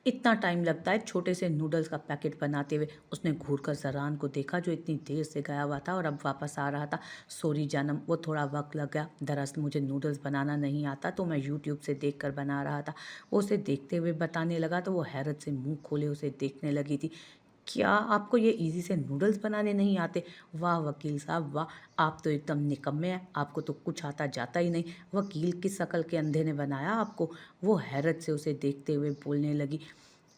اتنا ٹائم لگتا ہے چھوٹے سے نوڈلز کا پیکٹ بناتے ہوئے؟ اس نے گھور کر زران کو دیکھا جو اتنی دیر سے گیا ہوا تھا اور اب واپس آ رہا تھا۔ سوری جانم، وہ تھوڑا وقت لگ گیا، دراصل مجھے نوڈلز بنانا نہیں آتا تو میں یوٹیوب سے دیکھ کر بنا رہا تھا۔ وہ اسے دیکھتے ہوئے بتانے لگا تو وہ حیرت سے منہ کھولے اسے دیکھنے لگی تھی۔ کیا آپ کو یہ ایزی سے نوڈلز بنانے نہیں آتے؟ واہ وکیل صاحب واہ، آپ تو ایک دم نکمے ہیں، آپ کو تو کچھ آتا جاتا ہی نہیں۔ وکیل کس عقل کے اندھے نے بنایا آپ کو؟ وہ حیرت سے اسے دیکھتے ہوئے بولنے لگی۔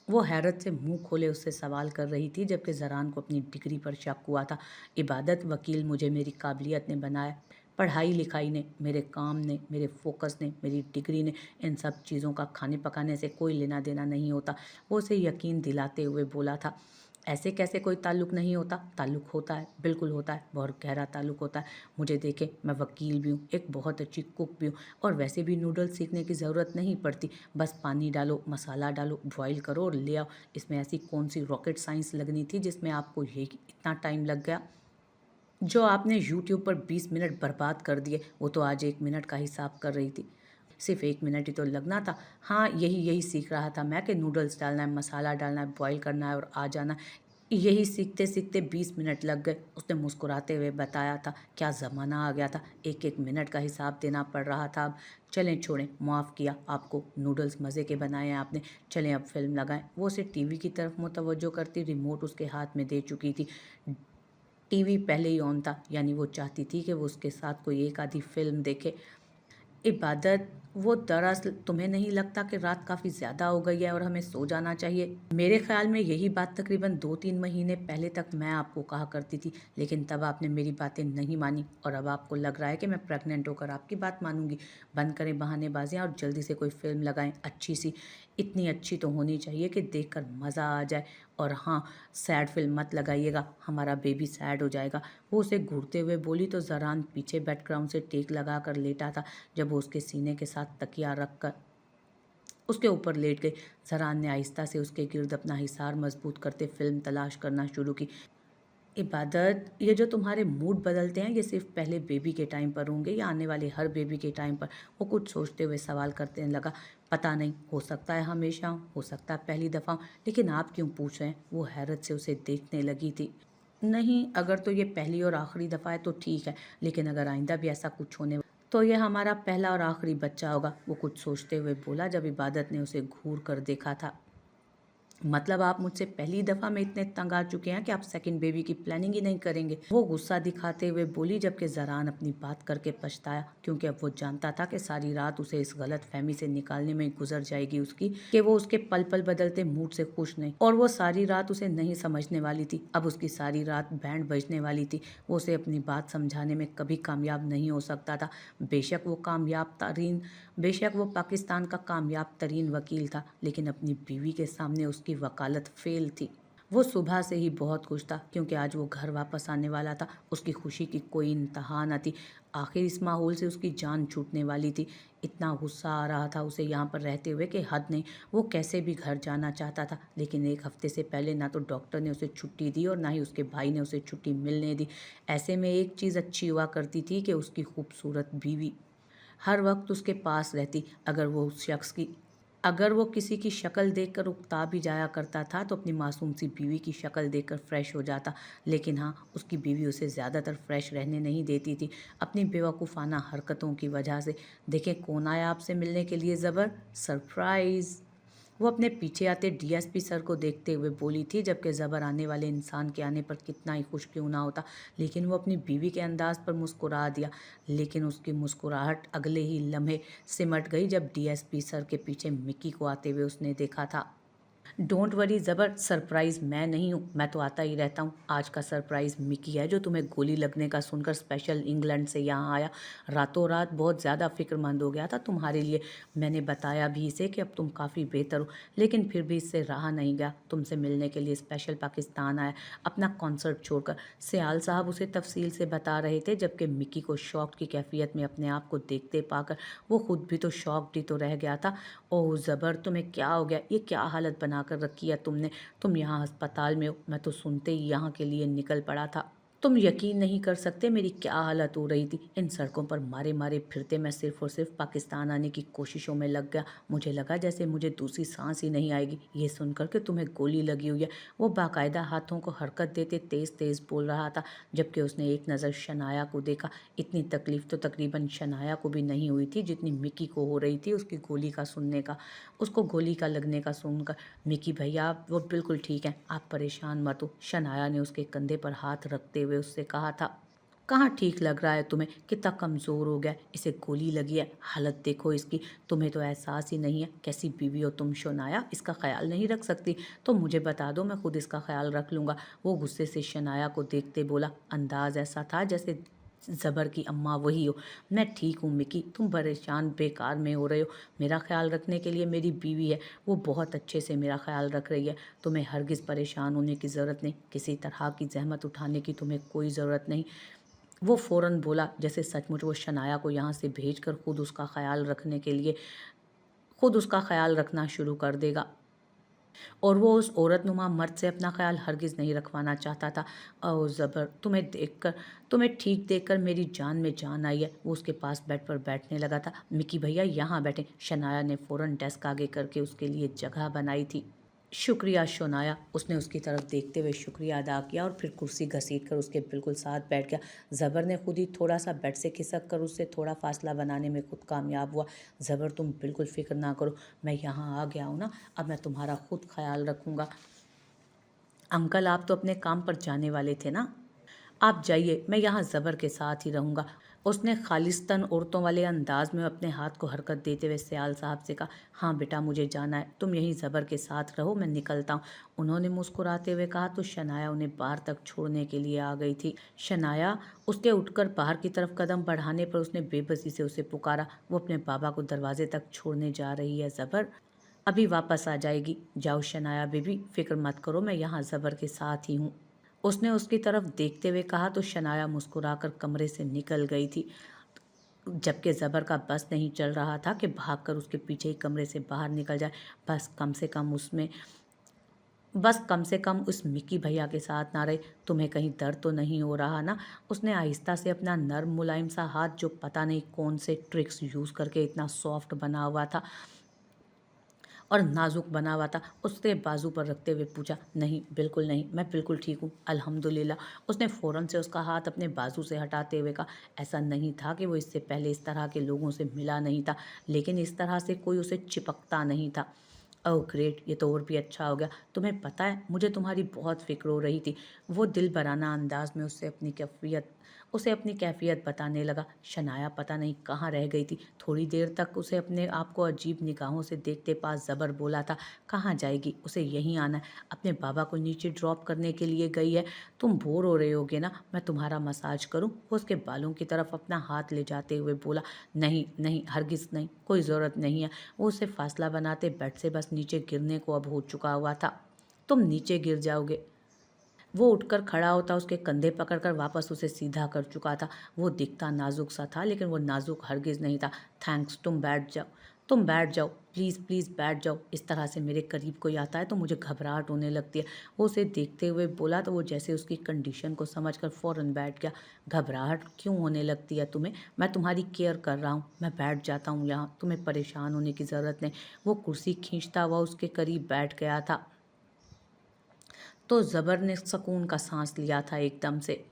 وہ حیرت سے منہ کھولے اس سے سوال کر رہی تھی جبکہ زران کو اپنی ڈگری پر شک ہوا تھا۔ عبادت وکیل، مجھے میری قابلیت نے بنایا، پڑھائی لکھائی نے، میرے کام نے، میرے فوکس نے، میری ڈگری نے، ان سب چیزوں کا کھانے پکانے سے کوئی لینا دینا نہیں ہوتا۔ وہ اسے یقین دلاتے ہوئے بولا تھا۔ ایسے کیسے کوئی تعلق نہیں ہوتا؟ تعلق ہوتا ہے، بالکل ہوتا ہے، بہت گہرا تعلق ہوتا ہے۔ مجھے دیکھیں، میں وکیل بھی ہوں، ایک بہت اچھی کوک بھی ہوں، اور ویسے بھی نوڈلز سیکھنے کی ضرورت نہیں پڑتی۔ بس پانی ڈالو، مسالہ ڈالو، بوائل کرو اور لے آؤ۔ اس میں ایسی کون سی راکٹ سائنس لگنی تھی جس میں آپ کو یہ اتنا ٹائم لگ گیا؟ جو آپ نے یوٹیوب پر 20 منٹ برباد کر دیے، وہ تو آج 1 منٹ کا حساب کر رہی تھی۔ صرف 1 منٹ ہی تو لگنا تھا۔ ہاں، یہی سیکھ رہا تھا میں کہ نوڈلز ڈالنا ہے، مسالہ ڈالنا ہے، بوائل کرنا ہے اور آ جانا ہے۔ یہی سیکھتے سیکھتے 20 منٹ لگ گئے، اس نے مسکراتے ہوئے بتایا تھا۔ کیا زمانہ آ گیا تھا، ایک ایک منٹ کا حساب دینا پڑ رہا تھا اب۔ چلیں چھوڑیں، معاف کیا آپ کو، نوڈلز مزے کے بنائے ہیں آپ نے، چلیں اب فلم لگائیں۔ وہ اسے ٹی وی کی طرف متوجہ کرتی ریموٹ اس کے ہاتھ میں دے چکی تھی۔ ٹی وی پہلے ہی آن تھا، یعنی وہ چاہتی تھی کہ وہ اس کے ساتھ کوئی ایک آدھی فلم دیکھے۔ عبادت، وہ دراصل تمہیں نہیں لگتا کہ رات کافی زیادہ ہو گئی ہے اور ہمیں سو جانا چاہیے؟ میرے خیال میں یہی بات تقریباً 2-3 مہینے پہلے تک میں آپ کو کہا کرتی تھی، لیکن تب آپ نے میری باتیں نہیں مانی اور اب آپ کو لگ رہا ہے کہ میں پریگننٹ ہو کر آپ کی بات مانوں گی۔ بند کریں بہانے بازیاں اور جلدی سے کوئی فلم لگائیں، اچھی سی، اتنی اچھی تو ہونی چاہیے کہ دیکھ کر مزہ آ جائے۔ اور ہاں، سیڈ فلم مت لگائیے گا، ہمارا بیبی سیڈ ہو جائے گا۔ وہ اسے گھورتے ہوئے بولی تو زران پیچھے بیک گراؤنڈ سے ٹیک لگا کر لیٹا تھا جب وہ اس کے سینے کے ساتھ تکیا رکھ کر اس کے اوپر لیٹ گئی۔ زران نے آہستہ سے اس کے گرد اپنا حصار مضبوط کرتے فلم تلاش کرنا شروع کی۔ عبادت، یہ جو تمہارے موڈ بدلتے ہیں یہ صرف پہلے بیبی کے ٹائم پر ہوں گے یا آنے والے ہر بیبی کے ٹائم پر؟ وہ کچھ سوچتے ہوئے سوال کرتے لگا۔ پتہ نہیں، ہو سکتا ہے ہمیشہ ہوں، ہو سکتا ہے پہلی دفعہ ہوں، لیکن آپ کیوں پوچھ رہے ہیں؟ وہ حیرت سے اسے دیکھنے لگی تھی۔ نہیں، اگر تو یہ پہلی اور آخری دفعہ ہے تو ٹھیک ہے، لیکن اگر آئندہ بھی ایسا کچھ ہونے تو یہ ہمارا پہلا اور آخری بچہ ہوگا، وہ کچھ سوچتے ہوئے بولا جب عبادت نے اسے گھور کر دیکھا تھا۔ مطلب آپ مجھ سے پہلی دفعہ میں اتنے تنگ آ چکے ہیں کہ آپ سیکنڈ بیبی کی پلاننگ ہی نہیں کریں گے؟ وہ غصہ دکھاتے ہوئے بولی جبکہ زران اپنی بات کر کے پچھتایا، کیونکہ اب وہ جانتا تھا کہ ساری رات اسے اس غلط فہمی سے نکالنے میں گزر جائے گی اس کی کہ وہ اس کے پل پل بدلتے موڈ سے خوش نہیں، اور وہ ساری رات اسے نہیں سمجھنے والی تھی۔ اب اس کی ساری رات بینڈ بجنے والی تھی۔ وہ اسے اپنی بات سمجھانے میں کبھی کامیاب نہیں ہو سکتا تھا۔ بے شک وہ پاکستان کا کامیاب ترین وکیل تھا، لیکن اپنی بیوی کے سامنے اس کی وکالت فیل تھی۔ وہ صبح سے ہی بہت خوش تھا کیونکہ آج وہ گھر واپس آنے والا تھا۔ اس کی خوشی کی کوئی انتہا نہ تھی۔ آخر اس ماحول سے اس کی جان چھوٹنے والی تھی۔ اتنا غصہ آ رہا تھا اسے یہاں پر رہتے ہوئے کہ حد نہیں۔ وہ کیسے بھی گھر جانا چاہتا تھا، لیکن 1 ہفتے سے پہلے نہ تو ڈاکٹر نے اسے چھٹی دی اور نہ ہی اس کے بھائی نے اسے چھٹی ملنے دی۔ ایسے میں ایک چیز اچھی ہوا کرتی تھی کہ اس کی خوبصورت بیوی ہر وقت اس کے پاس رہتی۔ اگر وہ کسی کی شکل دیکھ کر اکتا بھی جایا کرتا تھا تو اپنی معصوم سی بیوی کی شکل دیکھ کر فریش ہو جاتا، لیکن ہاں، اس کی بیوی اسے زیادہ تر فریش رہنے نہیں دیتی تھی اپنی بیوقوفانہ حرکتوں کی وجہ سے۔ دیکھیں کون آیا آپ سے ملنے کے لیے، زبر، سرپرائز! وہ اپنے پیچھے آتے ڈی ایس پی سر کو دیکھتے ہوئے بولی تھی جبکہ زبر آنے والے انسان کے آنے پر کتنا ہی خوش کیوں نہ ہوتا، لیکن وہ اپنی بیوی کے انداز پر مسکرا دیا، لیکن اس کی مسکراہٹ اگلے ہی لمحے سمٹ گئی جب ڈی ایس پی سر کے پیچھے مکی کو آتے ہوئے اس نے دیکھا تھا۔ ڈونٹ وری زبر، سرپرائز میں نہیں ہوں، میں تو آتا ہی رہتا ہوں۔ آج کا سرپرائز مکی ہے جو تمہیں گولی لگنے کا سن کر اسپیشل انگلینڈ سے یہاں آیا۔ راتوں رات بہت زیادہ فکر مند ہو گیا تھا تمہارے لیے۔ میں نے بتایا بھی اسے کہ اب تم کافی بہتر ہو، لیکن پھر بھی اس سے رہا نہیں گیا، تم سے ملنے کے لیے اسپیشل پاکستان آیا، اپنا کنسرٹ چھوڑ کر۔ سیال صاحب اسے تفصیل سے بتا رہے تھے جبکہ مکی کو شاک کی کیفیت میں اپنے آپ کو دیکھتے پا کر وہ خود بھی تو شاکڈ ہی تو رہ گیا تھا۔ اوہ زبر، تمہیں کیا ہو گیا؟ یہ کیا حالت بنا کر رکھی ہے تم نے؟ تم یہاں ہسپتال میں ہو، میں تو سنتے ہی یہاں کے لیے نکل پڑا تھا۔ तुम यकीन नहीं कर सकते मेरी क्या हालत हो रही थी। इन सड़कों पर मारे मारे फिरते मैं सिर्फ और सिर्फ पाकिस्तान आने की कोशिशों में लग गया। मुझे लगा जैसे मुझे दूसरी सांस ही नहीं आएगी। ये सुनकर कि तुम्हें गोली लगी हुई है, वो बाकायदा हाथों को हरकत देते तेज तेज बोल रहा था, जबकि उसने एक नज़र शनाया को देखा। इतनी तकलीफ तो तकरीबन शनाया को भी नहीं हुई थी जितनी मिकी को हो रही थी उसकी गोली का सुनने का, उसको गोली का लगने का सुनकर। मिकी भैया वो बिल्कुल ठीक है, आप परेशान मत हो। शनाया ने उसके कंधे पर हाथ रखते हुए उससे कहा था। कहाँ ठीक लग रहा है तुम्हें, कितना कमज़ोर हो गया, इसे गोली लगी है, हालत देखो इसकी। तुम्हें तो एहसास ही नहीं है, कैसी बीवी हो तुम शनाया, इसका ख्याल नहीं रख सकती? तो मुझे बता दो, मैं खुद इसका ख्याल रख लूँगा। वो गुस्से से शनाया को देखते बोला। अंदाज ऐसा था जैसे ज़बर की अम्मा वही हो। मैं ठीक हूँ मिकी, तुम परेशान बेकार में हो रहे हो। मेरा ख्याल रखने के लिए मेरी बीवी है, वो बहुत अच्छे से मेरा ख्याल रख रही है। तुम्हें हरगिज़ परेशान होने की ज़रूरत नहीं, किसी तरह की जहमत उठाने की तुम्हें कोई ज़रूरत नहीं। वो फ़ौरन बोला जैसे सचमुच वो शनाया को यहाँ से भेजकर खुद उसका ख्याल रखना शुरू कर देगा। और वो उस औरतनुमा मर्द से अपना ख्याल हरगिज़ नहीं रखवाना चाहता था। और ज़बर, तुम्हें ठीक देखकर मेरी जान में जान आई है। वो उसके पास बेड पर बैठने लगा था। मिकी भैया यहाँ बैठे। शनाया ने फ़ौरन डेस्क आगे करके उसके लिए जगह बनाई थी। शुक्रिया शोनाया, उसने उसकी तरफ देखते हुए शुक्रिया अदा किया और फिर कुर्सी घसीट कर उसके बिल्कुल साथ बैठ गया। ज़बर ने खुद ही थोड़ा सा बेड से खिसक कर उससे थोड़ा फासला बनाने में खुद कामयाब हुआ। ज़बर तुम बिल्कुल फ़िक्र ना करो, मैं यहाँ आ गया हूँ ना, अब मैं तुम्हारा खुद ख्याल रखूँगा। अंकल आप तो अपने काम पर जाने वाले थे ना, आप जाइए, मैं यहाँ ज़बर के साथ ही रहूँगा। उसने खालिस्तान औरतों वाले अंदाज में अपने हाथ को हरकत देते हुए सयाल साहब से कहा। हाँ बेटा मुझे जाना है, तुम यहीं ज़बर के साथ रहो, मैं निकलता हूँ। उन्होंने मुस्कुराते हुए कहा तो शनाया उन्हें बाहर तक छोड़ने के लिए आ गई थी। शनाया, उसके उठकर बाहर की तरफ कदम बढ़ाने पर उसने बेबसी से उसे पुकारा। वो अपने बाबा को दरवाजे तक छोड़ने जा रही है। ज़बर अभी वापस आ जाएगी, जाओ शनाया बेबी, फिक्र मत करो, मैं यहाँ ज़बर के साथ ही हूँ। उसने उसकी तरफ देखते हुए कहा तो शनाया मुस्कुराकर कमरे से निकल गई थी, जबकि ज़बर का बस नहीं चल रहा था कि भागकर उसके पीछे ही कमरे से बाहर निकल जाए। बस कम से कम उस मिकी भैया के साथ ना रहे। तुम्हें कहीं दर्द तो नहीं हो रहा ना? उसने आहिस्ता से अपना नर्म मुलायम सा हाथ, जो पता नहीं कौन से ट्रिक्स यूज़ करके इतना सॉफ्ट बना हुआ था और नाजुक बना हुआ था, उसके बाजू पर रखते हुए पूछा। नहीं बिल्कुल नहीं, मैं बिल्कुल ठीक हूँ अल्हम्दुलिल्लाह। उसने फ़ौरन से उसका हाथ अपने बाजू से हटाते हुए कहा। ऐसा नहीं था कि वो इससे पहले इस तरह के लोगों से मिला नहीं था, लेकिन इस तरह से कोई उसे चिपकता नहीं था। ओह ग्रेट, ये तो और भी अच्छा हो गया। तुम्हें पता है मुझे तुम्हारी बहुत फ़िक्र हो रही थी। वो दिल बराना अंदाज में उसे अपनी कैफियत बताने लगा। शनाया पता नहीं कहाँ रह गई थी। थोड़ी देर तक उसे अपने आप को अजीब निगाहों से देखते पास ज़बर बोला था। कहाँ जाएगी, उसे यहीं आना है, अपने बाबा को नीचे ड्रॉप करने के लिए गई है। तुम बोर हो रहे होगे ना, मैं तुम्हारा मसाज करूं? वो उसके बालों की तरफ अपना हाथ ले जाते हुए बोला। नहीं नहीं हरगिज़ नहीं, कोई ज़रूरत नहीं है। वो उसे फासला बनाते बेड से बस नीचे गिरने को अब हो चुका हुआ था। तुम नीचे गिर जाओगे। वो उठकर खड़ा होता उसके कंधे पकड़कर वापस उसे सीधा कर चुका था। वो दिखता नाजुक सा था, लेकिन वो नाजुक हरगिज़ नहीं था। थैंक्स, तुम बैठ जाओ, प्लीज़ प्लीज़ बैठ जाओ। इस तरह से मेरे करीब कोई आता है तो मुझे घबराहट होने लगती है। वो उसे देखते हुए बोला तो वो जैसे उसकी कंडीशन को समझकर फ़ौरन बैठ गया। घबराहट क्यों होने लगती है तुम्हें? मैं तुम्हारी केयर कर रहा हूँ, मैं बैठ जाता हूँ यहाँ, तुम्हें परेशान होने की ज़रूरत नहीं। वो कुर्सी खींचता हुआ उसके करीब बैठ गया था तो ज़बर ने सुकून का सांस लिया था एकदम से।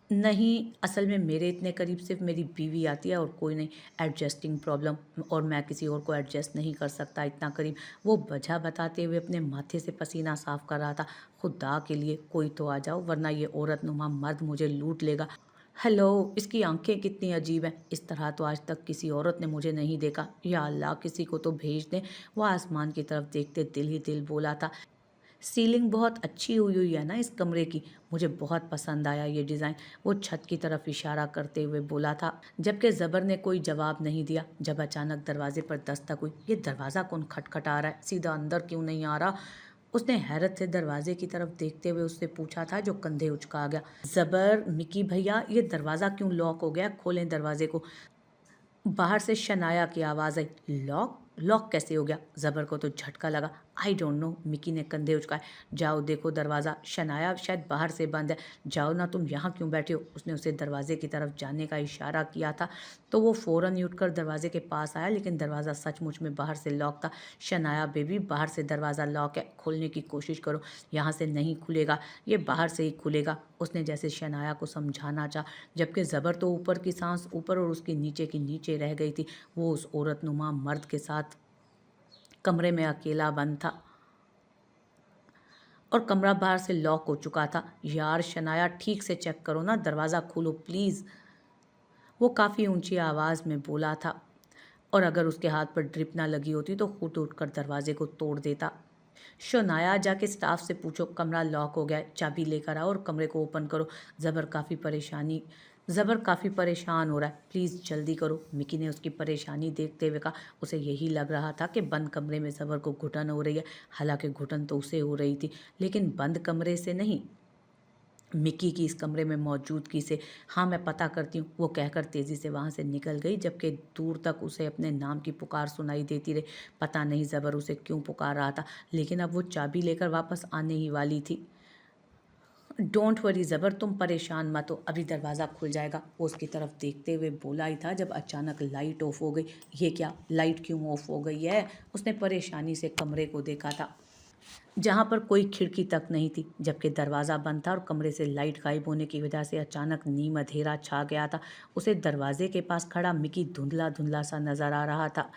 नहीं, असल में मेरे इतने करीब सिर्फ मेरी बीवी आती है और कोई नहीं। एडजस्टिंग प्रॉब्लम, और मैं किसी और को एडजस्ट नहीं कर सकता इतना करीब। वो वजह बताते हुए अपने माथे से पसीना साफ कर रहा था। खुदा के लिए कोई तो आ जाओ, वरना ये औरतनुमा मर्द मुझे लूट लेगा। हेलो, इसकी आंखें कितनी अजीब हैं, इस तरह तो आज तक किसी औरत ने मुझे नहीं देखा। या अल्लाह, किसी को तो भेज दें। वो आसमान की तरफ देखते दिल ही दिल बोला था। सीलिंग बहुत अच्छी हुई हुई है ना इस कमरे की, मुझे बहुत पसंद आया ये डिज़ाइन। वो छत की तरफ इशारा करते हुए बोला था, जबकि ज़बर ने कोई जवाब नहीं दिया। जब अचानक दरवाजे पर दस्तक हुई। ये दरवाज़ा कौन खटखटा रहा है, सीधा अंदर क्यों नहीं आ रहा? उसने हैरत से दरवाजे की तरफ देखते हुए उससे पूछा था, जो कंधे उचका गया। ज़बर, मिकी भैया, ये दरवाज़ा क्यों लॉक हो गया, खोलें दरवाजे को। बाहर से शनाया की आवाज़ आई। लॉक? लॉक कैसे हो गया? ज़बर को तो झटका लगा। I don't know. मिकी ने कंधे उचकाए। जाओ देखो दरवाज़ा। शनाया शायद बाहर से बंद है। जाओ ना, तुम यहाँ क्यों बैठे हो? उसने उसे दरवाजे की तरफ जाने का इशारा किया था तो वो फ़ौरन ही उठकर दरवाजे के पास आया, लेकिन दरवाज़ा सचमुच में बाहर से लॉक था। शनाया बेबी, बाहर से दरवाज़ा लॉक है, खोलने की कोशिश करो। यहाँ से नहीं खुलेगा, ये बाहर से ही खुलेगा। उसने जैसे शनाया को समझाना चाहा, जबकि ज़बर तो ऊपर की सांस ऊपर और उसकी नीचे की नीचे रह गई थी। वो उस औरतनुमा मर्द के साथ कमरे में अकेला बंद था और कमरा बाहर से लॉक हो चुका था। यार शनाया, ठीक से चेक करो ना, दरवाज़ा खोलो प्लीज़। वो काफ़ी ऊंची आवाज़ में बोला था और अगर उसके हाथ पर ड्रिप ना लगी होती तो खुद उठकर दरवाजे को तोड़ देता। शनाया, जाके स्टाफ से पूछो कमरा लॉक हो गया है, चाबी लेकर आओ और कमरे को ओपन करो। ज़बर काफ़ी परेशान हो रहा है, प्लीज़ जल्दी करो। मिकी ने उसकी परेशानी देखते हुए कहा। उसे यही लग रहा था कि बंद कमरे में ज़बर को घुटन हो रही है। हालांकि घुटन तो उसे हो रही थी, लेकिन बंद कमरे से नहीं, मिकी की इस कमरे में मौजूदगी से। हाँ, मैं पता करती हूँ, वो कहकर तेज़ी से वहाँ से निकल गई, जबकि दूर तक उसे अपने नाम की पुकार सुनाई देती रही। पता नहीं ज़बर उसे क्यों पुकार रहा था, लेकिन अब वो चाबी लेकर वापस आने ही वाली थी। डोंट वरी ज़बर, तुम परेशान मत हो, अभी दरवाज़ा खुल जाएगा। वो उसकी तरफ देखते हुए बोला ही था जब अचानक लाइट ऑफ हो गई। ये क्या, लाइट क्यों ऑफ हो गई है? उसने परेशानी से कमरे को देखा था, जहाँ पर कोई खिड़की तक नहीं थी, जबकि दरवाज़ा बंद था और कमरे से लाइट गायब होने की वजह से अचानक नीम अंधेरा छा गया था। उसे दरवाजे के पास खड़ा मिकी धुंधला धुंधला सा नजर आ रहा था।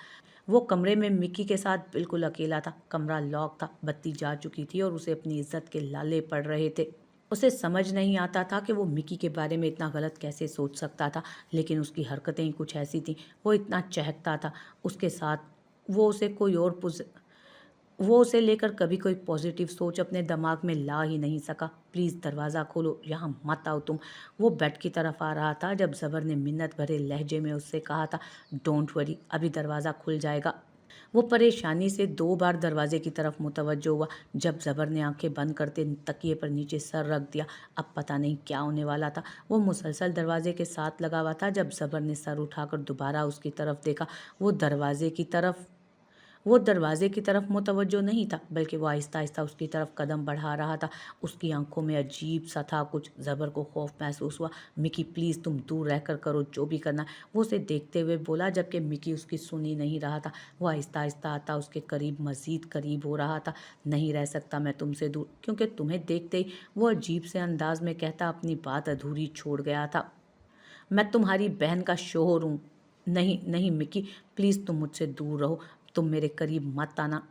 वो कमरे में मिकी के साथ बिल्कुल अकेला था। कमरा लॉक था, बत्ती जा चुकी थी और उसे अपनी इज्जत के लाले पड़ रहे थे। उसे समझ नहीं आता था कि वो मिकी के बारे में इतना गलत कैसे सोच सकता था, लेकिन उसकी हरकतें ही कुछ ऐसी थीं। वो इतना चहकता था, उसके साथ वो उसे कोई और वो उसे लेकर कभी कोई पॉजिटिव सोच अपने दिमाग में ला ही नहीं सका। प्लीज़ दरवाज़ा खोलो, यहाँ मत आओ तुम। वो बेड की तरफ आ रहा था जब ज़बर ने मिन्नत भरे लहजे में उससे कहा था, डोंट वरी, अभी दरवाज़ा खुल जाएगा। वो परेशानी से 2 बार दरवाजे की तरफ मुतवज्जो हुआ। जब ज़बर ने आंखें बंद करते तकिए पर नीचे सर रख दिया, अब पता नहीं क्या होने वाला था। वो मुसलसल दरवाजे के साथ लगा हुआ था। जब ज़बर ने सर उठाकर दोबारा उसकी तरफ देखा, वो दरवाजे की तरफ मुतवज्जो नहीं था, बल्कि वो आहिस्ता आहिस्ता उसकी तरफ कदम बढ़ा रहा था। उसकी आंखों में अजीब सा था कुछ। ज़बर को खौफ महसूस हुआ। मिकी प्लीज़, तुम दूर रहकर करो जो भी करना। वो उसे देखते हुए बोला, जबकि मिकी उसकी सुन ही नहीं रहा था। वो आहिस्ता आहिस्ता आता उसके करीब, मज़ीद करीब हो रहा था। नहीं रह सकता मैं तुमसे दूर, क्योंकि तुम्हें देखते ही, वो अजीब से अंदाज में कहता अपनी बात अधूरी छोड़ गया था। मैं तुम्हारी बहन का शोहर हूँ। नहीं नहीं मिकी, प्लीज़ तुम मुझसे दूर रहो, तुम मेरे करीब मत आना।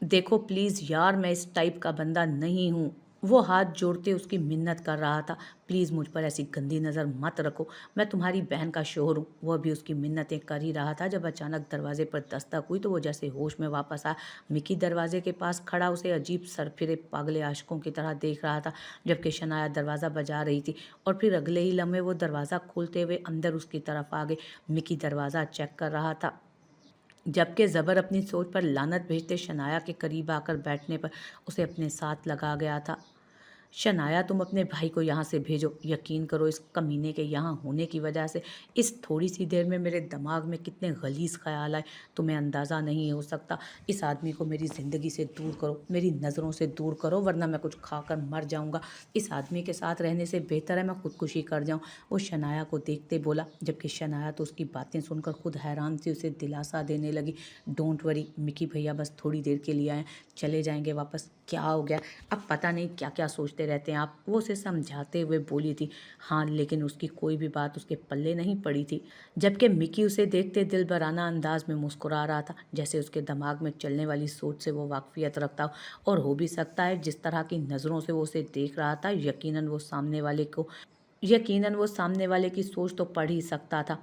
देखो प्लीज़ यार, मैं इस टाइप का बंदा नहीं हूँ। वो हाथ जोड़ते उसकी मिन्नत कर रहा था। प्लीज़ मुझ पर ऐसी गंदी नज़र मत रखो, मैं तुम्हारी बहन का शोहर हूँ। वह भी उसकी मिन्नतें कर ही रहा था जब अचानक दरवाजे पर दस्तक हुई तो वो जैसे होश में वापस आया। मिकी दरवाजे के पास खड़ा उसे अजीब सरफिरे पागले आशिकों की तरह देख रहा था, जबकि शनाया दरवाज़ा बजा रही थी। और फिर अगले ही लम्हे वो दरवाज़ा खोलते हुए अंदर उसकी तरफ आ गई। मिकी दरवाज़ा चेक कर रहा था, जबकि ज़बर अपनी सोच पर लानत भेजते शनाया के करीब आकर बैठने पर उसे अपने साथ लगा गया था। शनाया, तुम अपने भाई को यहाँ से भेजो। यकीन करो, इस कमीने के यहाँ होने की वजह से इस थोड़ी सी देर में मेरे दिमाग में कितने गलीज़ ख्याल आए, तुम्हें अंदाज़ा नहीं हो सकता। इस आदमी को मेरी ज़िंदगी से दूर करो, मेरी नज़रों से दूर करो, वरना मैं कुछ खाकर मर जाऊँगा। इस आदमी के साथ रहने से बेहतर है मैं खुदकुशी कर जाऊँ। वो शनाया को देखते बोला, जबकि शनाया तो उसकी बातें सुनकर खुद हैरान सी उसे दिलासा देने लगी। डोंट वरी मिकी भैया, बस थोड़ी देर के लिए आए, चले जाएंगे वापस। क्या हो गया, अब पता नहीं क्या क्या सोचते रहते हैं आप, वो उसे समझाते हुए बोली थी। हाँ, लेकिन उसकी कोई भी बात उसके पल्ले नहीं पड़ी थी, जबकि मिकी उसे देखते दिल बराना अंदाज में मुस्कुरा रहा था, जैसे उसके दिमाग में चलने वाली सोच से वो वाकफियत रखता हो। और हो भी सकता है जिस तरह की नज़रों से वो उसे देख रहा था, यकीनन वो सामने वाले की सोच तो पढ़ ही सकता था।